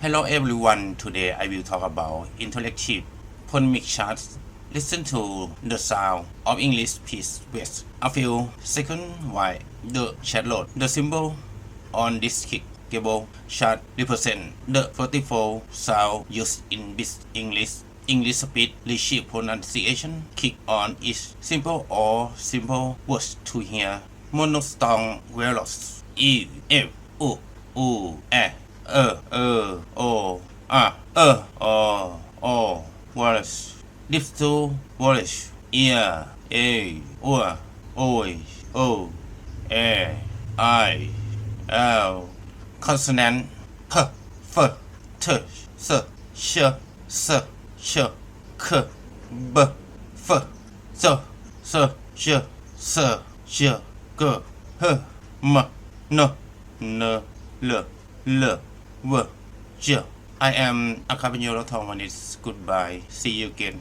Hello everyone. Today I will talk about interactive phonemic charts. Listen to the sound of English. Please wait a few seconds while the chat load. The symbol on this clickable chart represent the 44 sound used in this English speed receive pronunciation. Click on each symbol or simple words to hear monophthong vowels e, f, u, e, o, o vowels. Diphthong vowels ear, a, o, I, l. Consonant p, f, t, s, sh, s, sh, k, b, f, z, s, j, s, j, g, h, m, n, l, v, j. I am Akkhapanyo. Goodbye. See you again.